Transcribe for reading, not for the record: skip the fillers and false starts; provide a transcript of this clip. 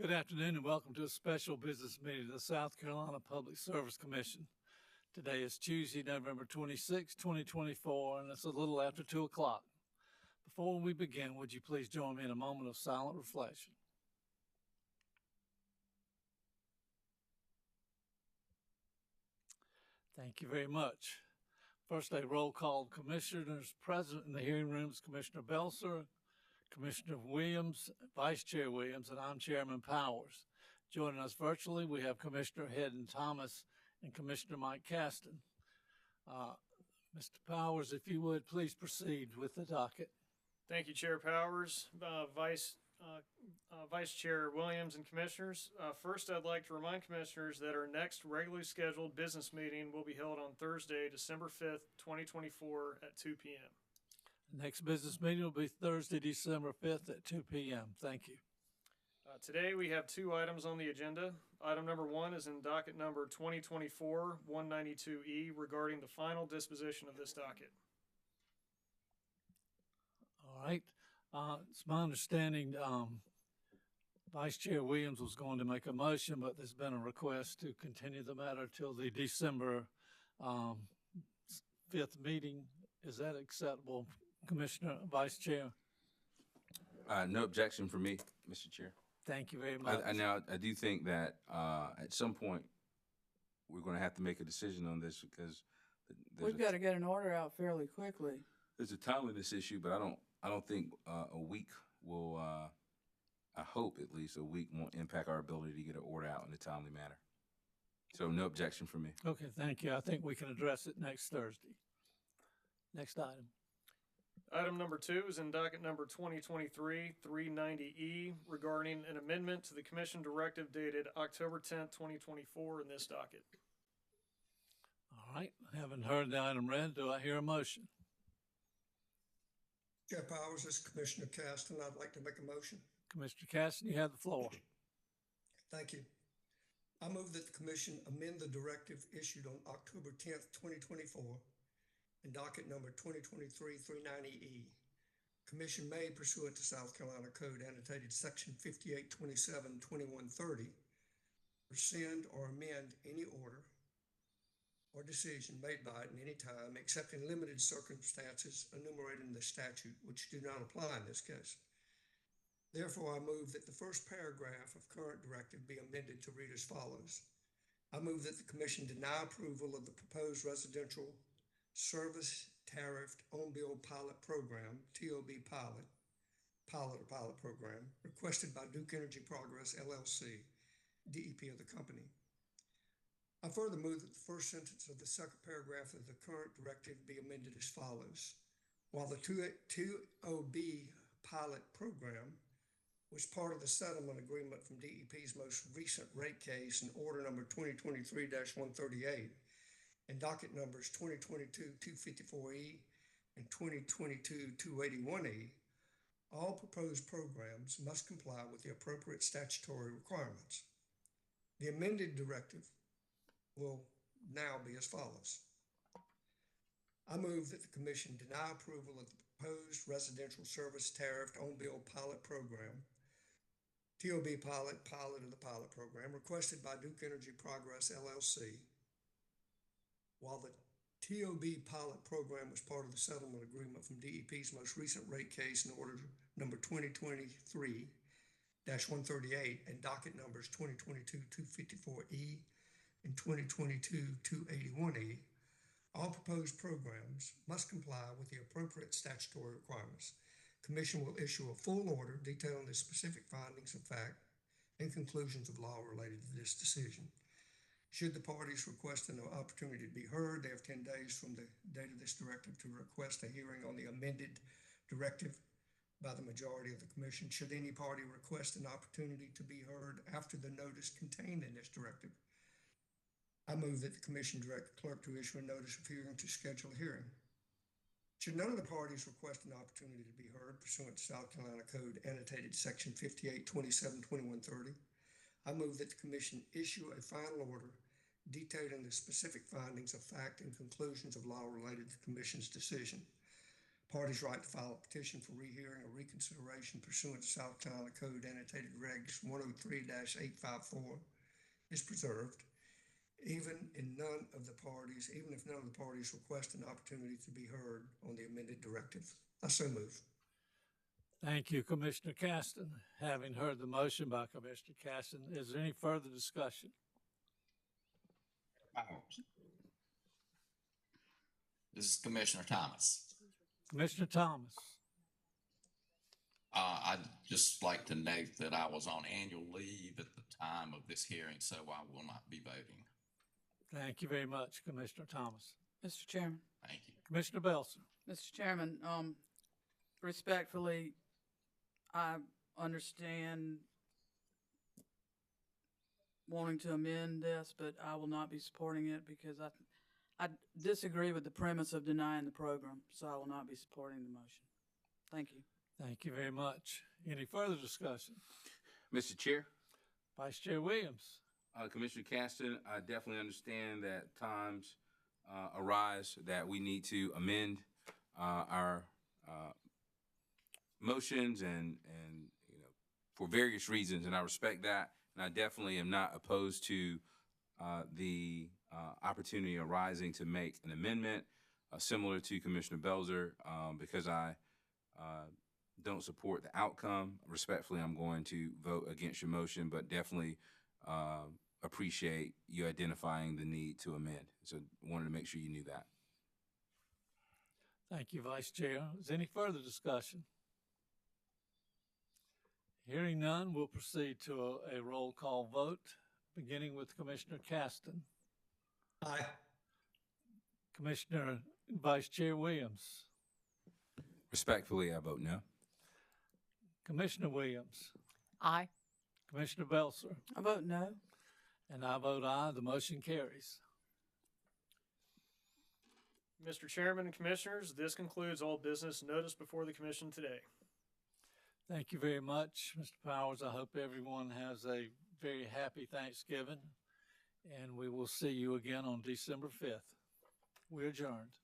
Good afternoon and welcome to a special business meeting of the South Carolina Public Service Commission. Today is Tuesday, November 26, 2024, and it's a little after 2 o'clock. Before we begin, would you please join me in a moment of silent reflection? Thank you very much. First, a roll call. Commissioners present in the hearing room is Commissioner Belser, Commissioner Williams, Vice Chair Williams, and I'm Chairman Powers. Joining us virtually, we have Commissioner Hedden Thomas and Commissioner Mike Caston. Mr. Powers, if you would, please proceed with the docket. Thank you, Chair Powers, Vice Chair Williams, and Commissioners. First, I'd like to remind Commissioners that our next regularly scheduled business meeting will be held on Thursday, December 5th, 2024 at 2 p.m. Next business meeting will be Thursday, December 5th at 2 p.m. Thank you. Today we have two items on the agenda. Item number one is in docket number 2024-192E regarding the final disposition of this docket. All right. It's my understanding Vice Chair Williams was going to make a motion, but there's been a request to continue the matter till the December 5th meeting. Is that acceptable, Commissioner, Vice Chair? No objection for me, Mr. Chair. Thank you very much. I do think that at some point we're going to have to make a decision on this because we've got to get an order out fairly quickly. There's a timeliness issue, but I don't think a week will. I hope at least a week won't impact our ability to get an order out in a timely manner. So no objection for me. Okay, thank you. I think we can address it next Thursday. Next item. Item number two is in docket number 2023-390E regarding an amendment to the Commission Directive dated October 10th, 2024 in this docket. All right, having heard the item read, do I hear a motion? Chair Powers, this is Commissioner Caston. I'd like to make a motion. Commissioner Caston, you have the floor. Thank you. I move that the Commission amend the directive issued on October 10th, 2024 in docket number 2023-390E. Commission may, pursuant to South Carolina Code annotated Section 5827-2130, rescind or amend any order or decision made by it in any time, except in limited circumstances enumerated in the statute, which do not apply in this case. Therefore, I move that the first paragraph of current directive be amended to read as follows. I move that the Commission deny approval of the proposed residential service tariffed on-bill pilot program, TOB pilot program, requested by Duke Energy Progress, LLC, DEP of the company. I further move that the first sentence of the second paragraph of the current directive be amended as follows. While the TOB pilot program was part of the settlement agreement from DEP's most recent rate case in order number 2023-138 and docket numbers 2022-254E and 2022-281E, all proposed programs must comply with the appropriate statutory requirements. The amended directive will now be as follows. I move that the Commission deny approval of the proposed residential service tariffed on-bill pilot program, TOB pilot of the pilot program, requested by Duke Energy Progress, LLC. While the TOB pilot program was part of the settlement agreement from DEP's most recent rate case in order number 2023-138 and docket numbers 2022-254E and 2022-281E, all proposed programs must comply with the appropriate statutory requirements. Commission will issue a full order detailing the specific findings of fact and conclusions of law related to this decision. Should the parties request an opportunity to be heard, they have 10 days from the date of this directive to request a hearing on the amended directive by the majority of the Commission. Should any party request an opportunity to be heard after the notice contained in this directive, I move that the Commission direct the clerk to issue a notice of hearing to schedule a hearing. Should none of the parties request an opportunity to be heard pursuant to South Carolina Code annotated Section 5827-2130, I move that the Commission issue a final order detailing the specific findings of fact and conclusions of law related to the Commission's decision. Parties' right to file a petition for rehearing or reconsideration pursuant to South Carolina Code annotated regs 103-854 is preserved, even if none of the parties request an opportunity to be heard on the amended directive. I so move. Thank you, Commissioner Caston. Having heard the motion by Commissioner Caston, is there any further discussion? This is Commissioner Thomas. Commissioner Thomas. I'd just like to note that I was on annual leave at the time of this hearing, so I will not be voting. Thank you very much, Commissioner Thomas. Mr. Chairman. Thank you. Commissioner Belser. Mr. Chairman, respectfully, I understand wanting to amend this, but I will not be supporting it because I disagree with the premise of denying the program, so I will not be supporting the motion. Thank you. Thank you very much. Any further discussion? Mr. Chair, Vice Chair Williams. Commissioner Caston, I definitely understand that times arise that we need to amend our motions and you know, for various reasons, and I respect that, and I definitely am not opposed to the opportunity arising to make an amendment similar to Commissioner Belzer, because I don't support the outcome. Respectfully, I'm going to vote against your motion, but definitely appreciate you identifying the need to amend. So wanted to make sure you knew that. Thank you, Vice Chair. Is there any further discussion? Hearing none, we'll proceed to a roll call vote, beginning with Commissioner Caston. Aye. Commissioner Vice Chair Williams. Respectfully, I vote no. Commissioner Williams. Aye. Commissioner Belser. I vote no. And I vote aye. The motion carries. Mr. Chairman and Commissioners, this concludes all business noticed before the Commission today. Thank you very much, Mr. Powers. I hope everyone has a very happy Thanksgiving, and we will see you again on December 5th. We're adjourned.